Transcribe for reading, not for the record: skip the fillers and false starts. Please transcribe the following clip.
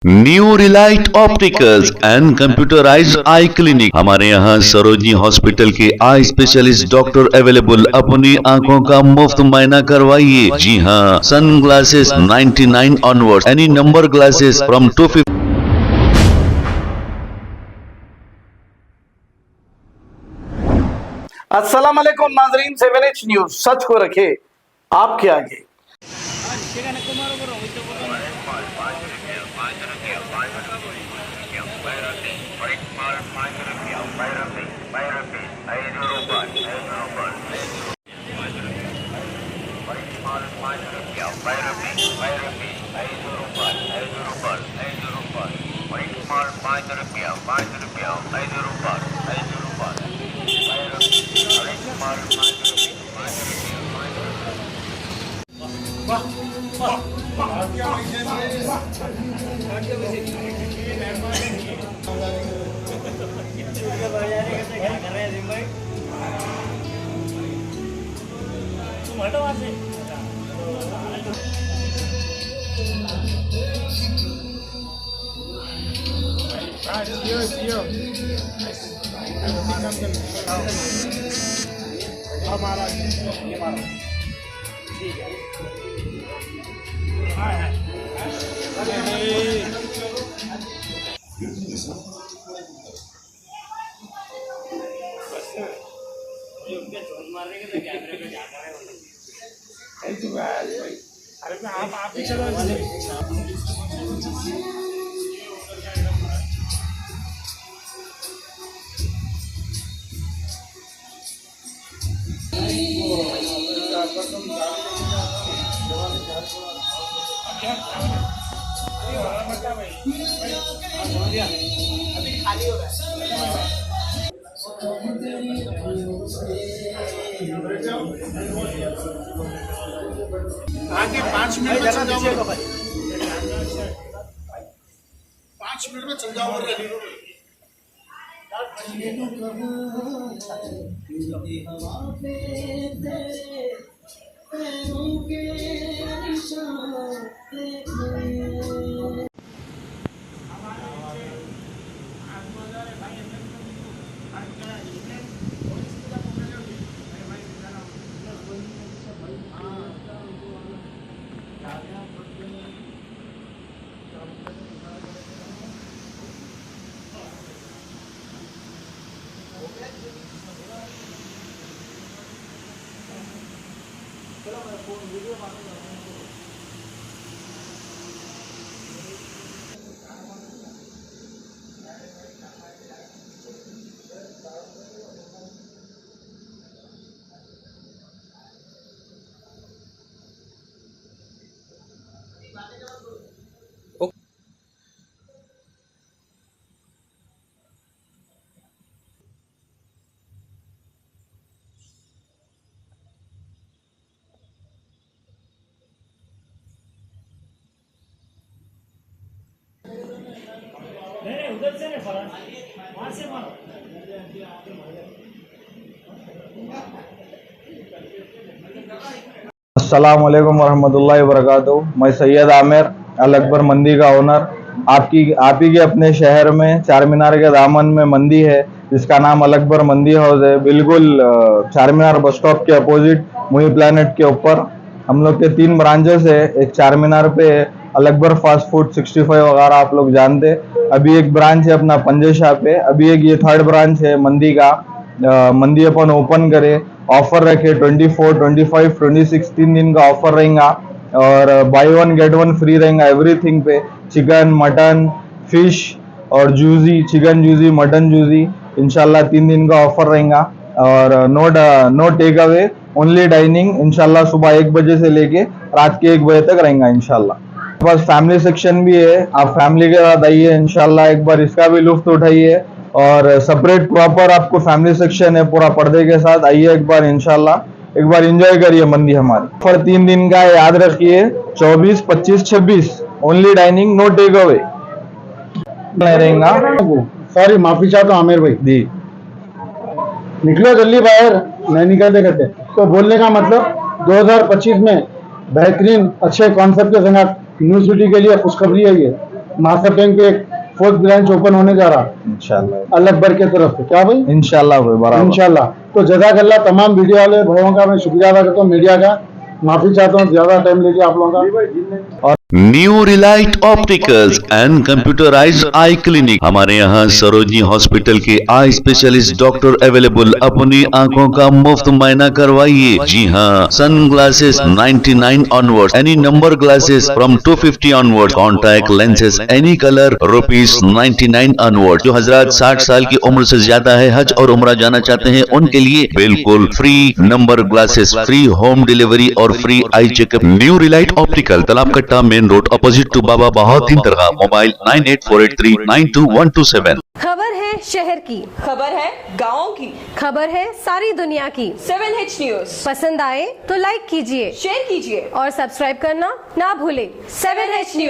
New Relight opticals and computerised I clinic. हमारे यहाँ Sarojini hospital के आई स्पेशलिस्ट डॉक्टर अवेलेबल। अपनी आंखों का मुफ्त मायना करवाइए। जी हाँ, sun glasses 99 onward, any number glasses from 250। अस्सलाम वालेकुम नाजरीन, 7H न्यूज सच को रखे आपके आगे। अरे आप भी चलो। खाली हो रहा है। आगे 5 मिनट में चल जाओ। 5 मिनट में चल जाओ। नहीं उधर से नहीं फरार, वहां से मारो। अस्सलाम वालेकुम वरहमतुल्लाहि वबरकातुहू। मैं सैयद आमिर अल अकबर मंदी का ओनर। आप ही के अपने शहर में चार मीनार के दामन में मंदी है जिसका नाम अल अकबर मंदी हाउस है। बिल्कुल चार मीनार बस स्टॉप के अपोजिट मुही प्लानट के ऊपर हम लोग के 3 ब्रांचेस है। एक चार मीनार पे अल अकबर फास्ट फूड 65 वगैरह आप लोग जानते। अभी एक ब्रांच है अपना पंजेशाह पे। अभी एक ये 3rd ब्रांच है मंदी का। मंदी अपन ओपन करे, ऑफर रखे 24, 25, 26 3 दिन का ऑफर रहेगा और बाय 1 गेट 1 फ्री रहेगा एवरीथिंग पे। चिकन, मटन, फिश और juicy, chicken juicy, mutton juicy इंशाल्लाह 3 दिन का ऑफर रहेगा। और no takeaway, only dining इंशाल्लाह सुबह 1 बजे से लेके रात के 1 बजे तक रहेगा इंशाल्लाह। बस फैमिली सेक्शन भी है, आप फैमिली के साथ आइए इंशाल्लाह, एक बार इसका भी लुत्फ उठाइए। और सेपरेट प्रॉपर आपको फैमिली सेक्शन है पूरा पर्दे के साथ, आइए एक बार इंशाल्लाह, एक बार एंजॉय करिए मंदी हमारी। फॉर 3 दिन का याद रखिए, 24, 25, 26 only dining, no takeaway रहेगा। सॉरी माफी चाहता हूँ आमिर भाई जी। निकलो जल्दी बाहर, नहीं निकलते करते। तो बोलने का मतलब 2025 में बेहतरीन अच्छे कॉन्सेप्ट के साथ न्यू सिटी के लिए खुशखबरी है ये। मास्टर बैंक के एक 4th ब्रांच ओपन होने जा रहा इंशाल्लाह अलग बर के तरफ से, क्या भाई? इंशाल्लाह भाई बराबर। इंशाल्लाह। तो जज़ाकल्लाह तमाम वीडियो वाले भाइयों का मैं शुक्रिया अदा करता हूँ, मीडिया का माफी चाहता हूँ ज्यादा टाइम लेके आप लोगों का। New Relight opticals and computerised I clinic. हमारे यहाँ सरोजनी हॉस्पिटल के आई स्पेशलिस्ट डॉक्टर अवेलेबल। अपनी आंखों का मुफ्त मायना करवाइए। जी हाँ, sun glasses 99 onward, any number glasses from 250 onward, contact lenses any colour ₹99 onward. जो हजरात 60 साल की उम्र से ज्यादा है, हज और उम्रा जाना चाहते हैं, उनके लिए बिल्कुल free number glasses, free home delivery और free eye checkup. New Relight Optical, Talab Katta, main road, opposite to Baba Bahauddin Dargah. Mobile 9848392127। खबर है शहर की, खबर है गाँव की, खबर है सारी दुनिया की। 7H न्यूज पसंद आए तो लाइक कीजिए, शेयर कीजिए और सब्सक्राइब करना ना भूले। 7H news.